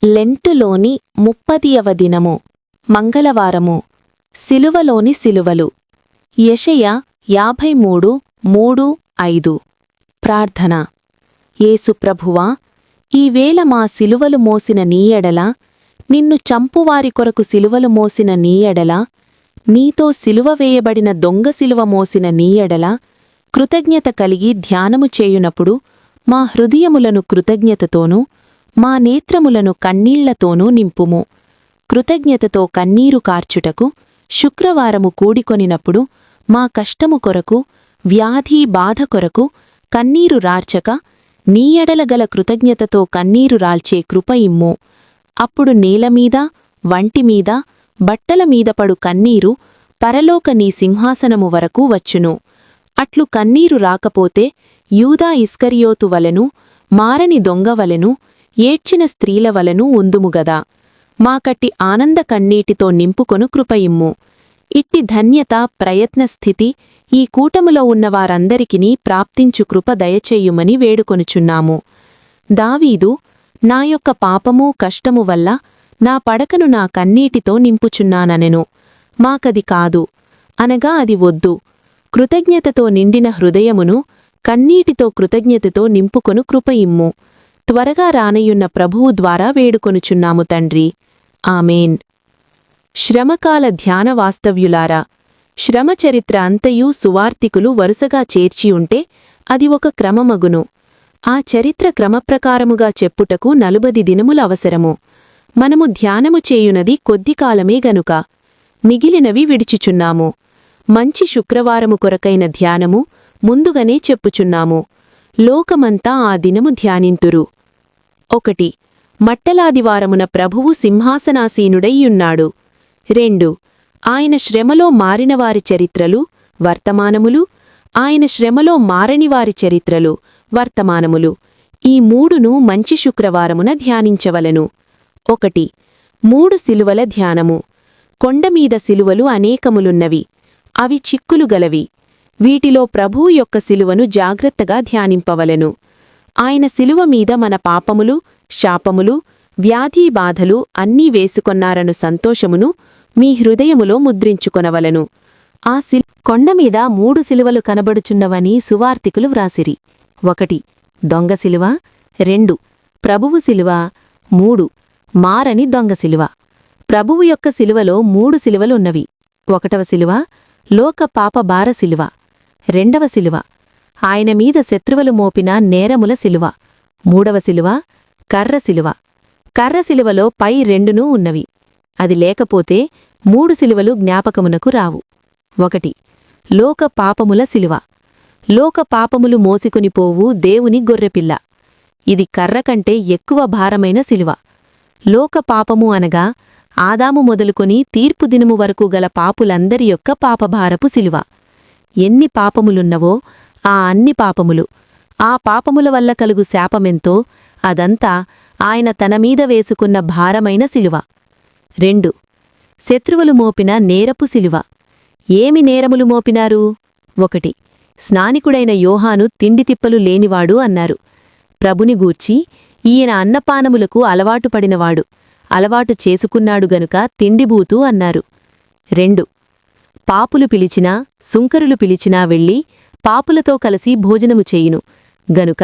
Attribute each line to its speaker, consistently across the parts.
Speaker 1: లెంటులోని 30వ దినము మంగళవారము సిలువలోని సిలువలు యెషయా 53:3-5 ప్రార్థన. యేసు ప్రభువా, ఈవేళ మా సిలువలు మోసిన నీ ఎడల, నిన్ను చంపువారి కొరకు సిలువలు మోసిన నీ ఎడల, నీతో సిలువ వేయబడిన దొంగ సిలువ మోసిన నీ ఎడల కృతజ్ఞత కలిగి ధ్యానము చేయునప్పుడు మా హృదయములను కృతజ్ఞతతోనూ మా నేత్రములను కన్నీళ్లతోనూ నింపుము. కృతజ్ఞతతో కన్నీరు కార్చుటకు శుక్రవారము కూడికొనినప్పుడు మా కష్టము కొరకు, వ్యాధి బాధ కొరకు కన్నీరు రార్చక నీ ఎడల గల కృతజ్ఞతతో కన్నీరు రాల్చే కృప ఇమ్ము. అప్పుడు నేలమీద, వంటిమీద, బట్టల మీద పడు కన్నీరు పరలోక నీ సింహాసనము వరకు వచ్చును. అట్లు కన్నీరు రాకపోతే యూదా ఇస్కరియోతు వలెను, మారని దొంగవలెను, ఏడ్చిన స్త్రీల వలెను ఉందుముగదా. మాకట్టి ఆనంద కన్నీటితో నింపుకొను కృపయిమ్ము. ఇట్టి ధన్యత, ప్రయత్నస్థితి ఈ కూటములో ఉన్నవారందరికినీ ప్రాప్తించు కృప దయచేయుమని వేడుకొనుచున్నాము. దావీదు, నా యొక్క పాపమూ కష్టము వల్ల నా పడకను నా కన్నీటితో నింపుచున్నాననెను. మాకది కాదు, అనగా అది వద్దు. కృతజ్ఞతతో నిండిన హృదయమును కన్నీటితో కృతజ్ఞతతో నింపుకొను కృపయిమ్ము. త్వరగా రానయున్న ప్రభువు ద్వారా వేడుకొనుచున్నాము తండ్రి. ఆమేన్. శ్రమకాల ధ్యాన వాస్తవ్యులారా, శ్రమచరిత్ర అంతయూ సువార్తికులు వరుసగా చేర్చియుంటే అది ఒక క్రమమగును. ఆ చరిత్ర క్రమప్రకారముగా చెప్పుటకు 40 దినములు అవసరము. మనము ధ్యానము చేయునది కొద్దికాలమే గనుక మిగిలినవి విడిచుచున్నాము. మంచి శుక్రవారము కొరకైన ధ్యానము ముందుగానే చెప్పుచున్నాము. లోకమంతా ఆ దినము ధ్యానింతురు. 1. మట్టలాదివారమున ప్రభువు సింహాసనాసీనుడైయున్నాడు. 2. ఆయన శ్రమలో మారినవారి చరిత్రలు, వర్తమానములు, ఆయన శ్రమలో మారనివారి చరిత్రలు, వర్తమానములు, ఈ మూడును మంచి శుక్రవారమున ధ్యానించవలెను. 1. 3 సిలువల ధ్యానము. కొండమీద సిలువలు అనేకములున్నవి. అవి చిక్కులు గలవి. వీటిలో ప్రభువు యొక్క సిలువను జాగ్రత్తగా ధ్యానింపవలెను. ఆయన సిలువ మీద మన పాపములు, శాపములు, వ్యాధి బాధలు అన్నీ వేసుకొన్నారను సంతోషమును మీ హృదయములో ముద్రించుకొనవలెను. ఆ కొండమీద 3 సిలువలు కనబడుచున్నవని సువార్తికులు వ్రాసిరి. 1. దొంగ సిలువ. 2. ప్రభువు సిలువ. 3. మారని దొంగ సిలువ. ప్రభువు యొక్క సిలువలో 3 సిలువలున్నవి. 1వ సిలువ లోక పాపభార సిలువ. 2వ సిలువ ఆయన మీద శత్రువులు మోపిన నేరముల సిలువ. 3వ సిలువ కర్ర సిలువ. కర్ర సిలువలో పై 2 ఉన్నవి. అది లేకపోతే 3 సిలువలు జ్ఞాపకమునకు రావు. 1. లోక పాపముల సిలువ. లోక పాపములు మోసికొనిపోవు దేవుని గొర్రెపిల్ల. ఇది కర్ర కంటే ఎక్కువ భారమైన సిలువ. లోక పాపము అనగా ఆదాము మొదలుకొని తీర్పు దినము వరకు గల పాపులందరి యొక్క పాపభారపు సిలువ. ఎన్ని పాపములున్నవో ఆ అన్ని పాపములు, ఆ పాపముల వల్ల కలుగు శాపమెంతో అదంతా ఆయన తనమీద వేసుకున్న భారమైన సిలువ. 2. శత్రువులు మోపిన నేరపు సిలువ. ఏమి నేరములు మోపినారు? 1. స్నానికుడైన యోహాను తిండితిప్పలు లేనివాడు అన్నారు. ప్రభుని గూర్చి, ఈయన అన్నపానములకు అలవాటు పడినవాడు, అలవాటు చేసుకున్నాడు గనుక తిండిబూతూ అన్నారు. 2. పాపులు పిలిచినా, సుంకరులు పిలిచినా వెళ్ళి పాపులతో కలిసి భోజనము చేయును గనుక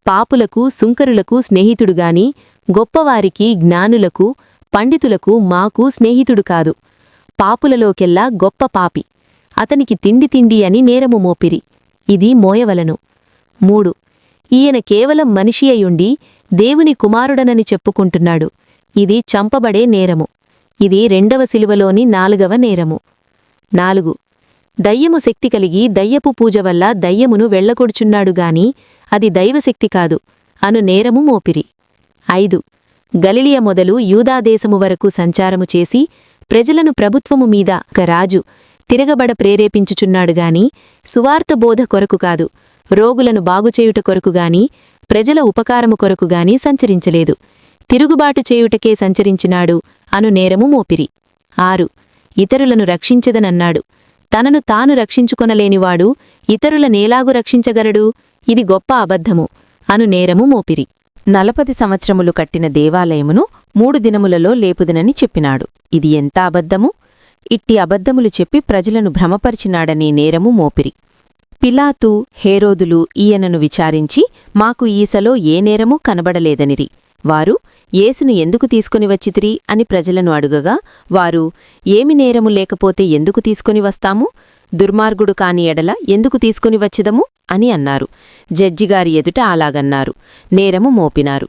Speaker 1: పాపులకు, సుంకరులకు స్నేహితుడుగాని, గొప్పవారికి, జ్ఞానులకు, పండితులకు, మాకు స్నేహితుడు కాదు. పాపులలోకెల్లా గొప్ప పాపి. అతనికి తిండి అని నేరము మోపిరి. ఇది మోయవలను. 3. ఈయన కేవలం మనిషి అయుండి దేవుని కుమారుడనని చెప్పుకుంటున్నాడు. ఇది చంపబడే నేరము. ఇది 2వ సిలువలోని 4వ నేరము. 4. దయ్యము శక్తి కలిగి దయ్యపు పూజ వల్ల దయ్యమును వెళ్లగొడుచున్నాడుగాని అది దైవశక్తి కాదు అను నేరము మోపిరి. 5. గలిలియ మొదలు యూదాదేశము వరకు సంచారము చేసి ప్రజలను ప్రభుత్వము మీద ఒక రాజు తిరగబడ ప్రేరేపించుచున్నాడుగాని సువార్త బోధ కొరకు కాదు, రోగులను బాగుచేయుట కొరకుగాని, ప్రజల ఉపకారము కొరకుగాని సంచరించలేదు. తిరుగుబాటు చేయుటకే సంచరించినాడు అను నేరము మోపిరి. 6. ఇతరులను రక్షించదనన్నాడు. తనను తాను రక్షించుకొనలేనివాడు ఇతరులనేలాగు రక్షించగలడు? ఇది గొప్ప అబద్ధము అను నేరము మోపిరి. 40 సంవత్సరములు కట్టిన దేవాలయమును 3 దినములలో లేపుదనని చెప్పినాడు. ఇది ఎంత అబద్ధము! ఇట్టి అబద్ధములు చెప్పి ప్రజలను భ్రమపరిచినాడనే నేరము మోపిరి. పిలాతు, హేరోదులు ఈయనను విచారించి మాకు ఈసలో ఏ నేరమూ కనబడలేదనిరి. వారు యేసును ఎందుకు తీసుకుని వచ్చితిరి అని ప్రజలను అడుగగా వారు, ఏమి నేరము లేకపోతే ఎందుకు తీసుకుని వస్తాము? దుర్మార్గుడు కాని ఎడల ఎందుకు తీసుకుని వచ్చిదము అని అన్నారు. జడ్జిగారి ఎదుట అలాగన్నారు. నేరము మోపినారు.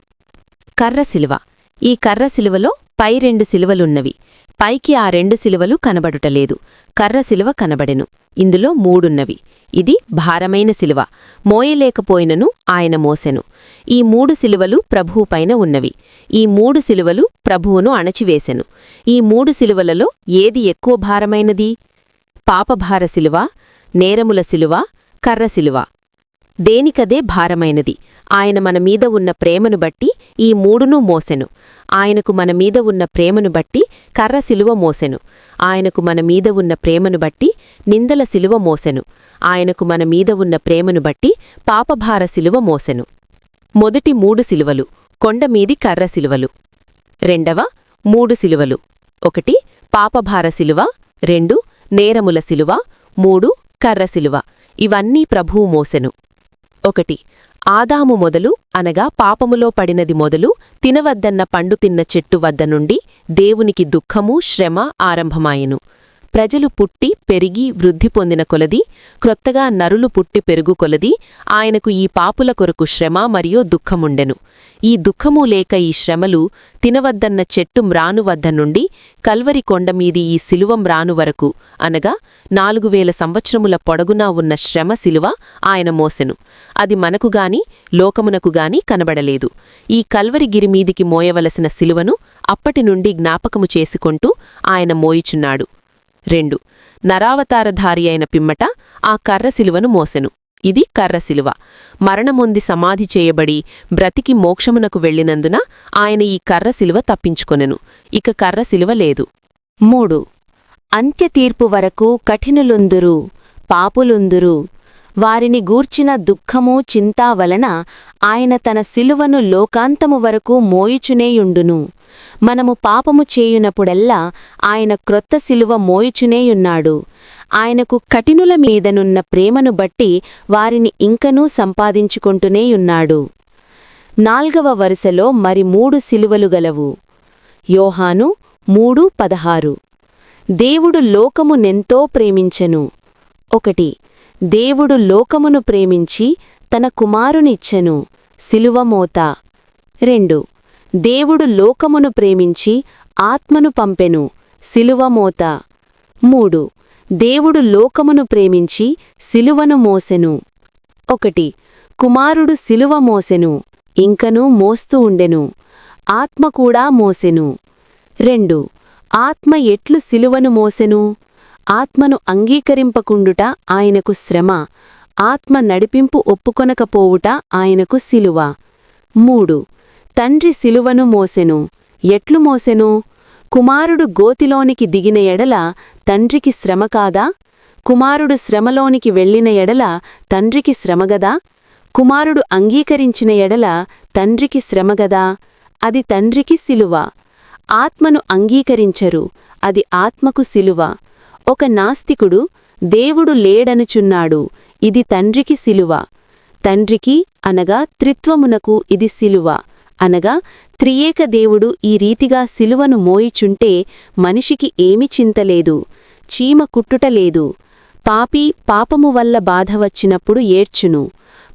Speaker 1: కర్రశిలువ. ఈ కర్రశిలువలో పై 2 శిలువలున్నవి. పైకి ఆ 2 శిలువలు కనబడుటలేదు. కర్రశిలువ కనబడెను. ఇందులో 3 ఇది భారమైన శిలువ. మోయలేకపోయినను ఆయన మోసెను. ఈ 3 శిలువలు ప్రభువుపైన ఉన్నవి. ఈ 3 శిలువలు ప్రభువును అణచివేసెను. ఈ 3 శిలువలలో ఏది ఎక్కువ భారమైనది? పాపభార శిలువ, నేరముల శిలువ, కర్రశిలువ. దేనికదే భారమైనది. ఆయన మన మీద ఉన్న ప్రేమను బట్టి ఈ 3ను మోసెను. ఆయనకు మన మీద ఉన్న ప్రేమను బట్టి కర్రశిలువ మోసెను. ఆయనకు మన మీద ఉన్న ప్రేమను బట్టి నిందల శిలువ మోసెను. ఆయనకు మన మీద ఉన్న ప్రేమను బట్టి పాపభార శిలువ మోసెను. మొదటి 3 శిలువలు కొండమీది కర్రశిలువలు. రెండవ 3 శిలువలు. 1 పాపభార శిలువ, 2 నేరముల శిలువ, 3 కర్రశిలువ. ఇవన్నీ ప్రభువు మోసెను. 1 ఆదాము మొదలు అనగా పాపములో పడినది మొదలు తినవద్దన్న పండు తిన్న చెట్టు వద్ద నుండి దేవునికి దుఃఖము, శ్రమ ఆరంభమాయెను. ప్రజలు పుట్టి పెరిగి వృద్ధి పొందిన కొలది, క్రొత్తగా నరులు పుట్టి పెరుగు కొలది ఆయనకు ఈ పాపుల కొరకు శ్రమ మరియు దుఃఖముండెను. ఈ దుఃఖము లేక ఈ శ్రమలు తినవద్దన్న చెట్టు మ్రాను వద్ద నుండి కల్వరి కొండమీది ఈ శిలువ మ్రాను వరకు అనగా 4000 సంవత్సరముల పొడగునా ఉన్న శ్రమ శిలువ ఆయన మోసెను. అది మనకుగాని లోకమునకుగాని కనబడలేదు. ఈ కల్వరి గిరిమీదికి మోయవలసిన శిలువను అప్పటి నుండి జ్ఞాపకము చేసుకొంటూ ఆయన మోయిచున్నాడు. 2 నరావతారధారి అయిన పిమ్మట ఆ కర్రశిలువను మోసెను. ఇది కర్రశిలువ. మరణమొంది సమాధి చేయబడి బ్రతికి మోక్షమునకు వెళ్ళినందున ఆయన ఈ కర్రశిలువ తప్పించుకొనెను. ఇక కర్రశిలువ లేదు. 3 అంత్యతీర్పు వరకు కఠినులుందురు, పాపులుందురు. వారిని గూర్చిన దుఃఖము చింతా వలన ఆయన తన శిలువను లోకాంతము వరకు మోయుచునేయుండును. మనము పాపము చేయునప్పుడెల్లా ఆయన క్రొత్త శిలువ మోయుచునేయున్నాడు. ఆయనకు కఠినుల మీదనున్న ప్రేమను బట్టి వారిని ఇంకనూ సంపాదించుకొంటూనేయున్నాడు. 4వ వరుసలో మరి 3 శిలువలు గలవు. యోహాను 3:16. దేవుడు లోకమునెంతో ప్రేమించెను. 1 దేవుడు లోకమును ప్రేమించి తన కుమారునిచ్చెను. శిలువ మోత. 2 దేవుడు లోకమును ప్రేమించి ఆత్మను పంపెను. శిలువ మోత. 3 దేవుడు లోకమును ప్రేమించి శిలువను మోసెను. 1 కుమారుడు శిలువ మోసెను, ఇంకనూ మోస్తూ ఉండెను. ఆత్మ కూడా మోసెను. 2 ఆత్మ ఎట్లు శిలువను మోసెను? ఆత్మను అంగీకరింపకుండుట ఆయనకు శ్రమ, ఆత్మ నడిపింపు ఒప్పుకొనకపోవుట ఆయనకు శిలువ. 3 తండ్రి శిలువను మోసెను. ఎట్లు మోసెను? కుమారుడు గోతిలోనికి దిగిన ఎడల తండ్రికి శ్రమ కాదా? కుమారుడు శ్రమలోనికి వెళ్లిన ఎడల తండ్రికి శ్రమగదా? కుమారుడు అంగీకరించిన ఎడల తండ్రికి శ్రమగదా? అది తండ్రికి శిలువ. ఆత్మను అంగీకరించరు, అది ఆత్మకు శిలువ. ఒక నాస్తికుడు దేవుడు లేడనుచున్నాడు, ఇది తండ్రికి శిలువ. తండ్రికి అనగా త్రిత్వమునకు ఇది శిలువ. అనగా త్రియేక దేవుడు ఈ రీతిగా శిలువను మోయిచుంటే మనిషికి ఏమి చింతలేదు, చీమ కుట్టుటలేదు. పాపి పాపము వల్ల బాధ వచ్చినప్పుడు ఏడ్చును,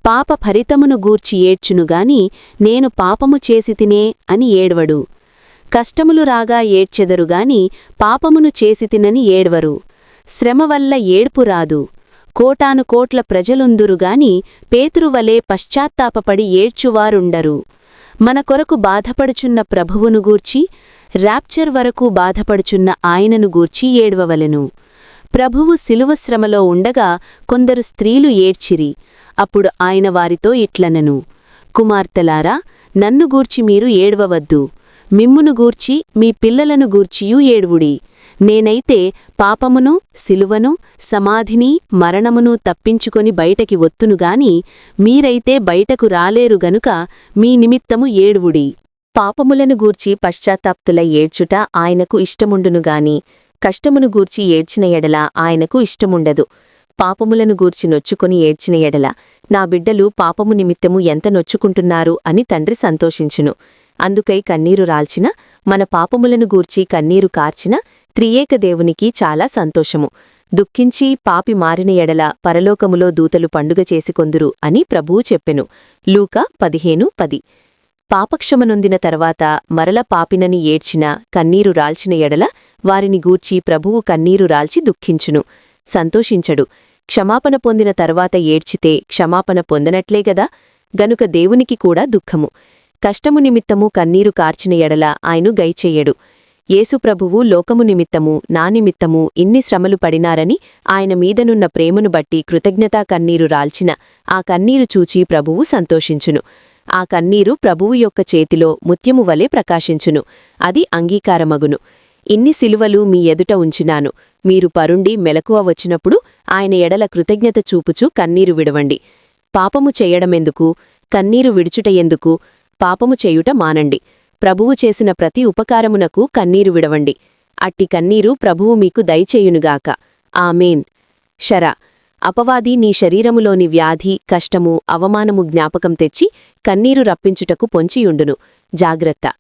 Speaker 1: పాప ఫలితమును గూర్చి ఏడ్చునుగాని నేను పాపము చేసితినే అని ఏడ్వడు. కష్టములు రాగా ఏడ్చెదరుగాని పాపమును చేసితినని ఏడ్వరు. శ్రమ వల్ల ఏడ్పు రాదు. కోటాను కోట్ల ప్రజలుందురుగాని పేతురువలే పశ్చాత్తాపపడి ఏడ్చువారుండరు. మన కొరకు బాధపడుచున్న ప్రభువును గూర్చి, ర్యాప్చర్ వరకు బాధపడుచున్న ఆయనను గూర్చి ఏడ్వవలెను. ప్రభువు శిలువ శ్రమలో ఉండగా కొందరు స్త్రీలు ఏడ్చిరి. అప్పుడు ఆయన వారితో ఇట్లనెను, కుమార్తెలారా, నన్ను గూర్చి మీరు ఏడ్వవద్దు.
Speaker 2: మిమ్మును గూర్చి మీ పిల్లలను గూర్చియూ ఏడ్వుడి. నేనైతే పాపమును, సిలువను, సమాధిని, మరణమును తప్పించుకొని బయటకి వత్తునుగాని మీరైతే బయటకు రాలేరు గనుక మీ నిమిత్తము ఏడ్వుడి.
Speaker 1: పాపములను గూర్చి పశ్చాత్తాప్తులై ఏడ్చుట ఆయనకు ఇష్టముండునుగాని కష్టమును గూర్చి ఏడ్చిన ఎడల ఆయనకు ఇష్టముండదు. పాపములను గూర్చి నొచ్చుకొని ఏడ్చిన ఎడల నా బిడ్డలు పాపము నిమిత్తము ఎంత నొచ్చుకుంటున్నారు అని తండ్రి సంతోషించును. అందుకై కన్నీరు రాల్చిన, మన పాపములను గూర్చి కన్నీరు కార్చిన త్రియేక దేవునికి చాలా సంతోషము. దుఃఖించి పాపి మారిన ఎడల పరలోకములో దూతలు పండుగ చేసుకొందురు అని ప్రభువు చెప్పెను. లూకా 15:10. పాపక్షమనొందిన తర్వాత మరల పాపినని ఏడ్చిన, కన్నీరు రాల్చిన ఎడల వారిని గూర్చి ప్రభువు కన్నీరు రాల్చి దుఃఖించును, సంతోషించడు. క్షమాపణ పొందిన తర్వాత ఏడ్చితే క్షమాపణ పొందనట్లే గదా, గనుక దేవునికి కూడా దుఃఖము. కష్టము నిమిత్తము కన్నీరు కార్చిన ఎడల ఆయను గైచెయ్యడు. యేసు ప్రభువు లోకము నిమిత్తము, నా నిమిత్తము ఇన్ని శ్రమలు పడినారని ఆయన మీదనున్న ప్రేమను బట్టి కృతజ్ఞతా కన్నీరు రాల్చిన ఆ కన్నీరు చూచి ప్రభువు సంతోషించును. ఆ కన్నీరు ప్రభువు యొక్క చేతిలో ముత్యము వలె ప్రకాశించును. అది అంగీకారమగును. ఇన్ని సిలువలు మీ ఎదుట ఉంచినాను, మీరు పరుండి మెలకువ వచ్చినప్పుడు ఆయన ఎడల కృతజ్ఞత చూపుచు కన్నీరు విడవండి. పాపము చెయ్యడమెందుకు, కన్నీరు విడుచుట ఎందుకు? పాపము చేయుట మానండి. ప్రభువు చేసిన ప్రతి ఉపకారమునకు కన్నీరు విడవండి. అట్టి కన్నీరు ప్రభువు మీకు దయచేయునుగాక. ఆమేన్. షరా. అపవాది నీ శరీరములోని వ్యాధి, కష్టము, అవమానము జ్ఞాపకం తెచ్చి కన్నీరు రప్పించుటకు పొంచియుండును. జాగ్రత్త.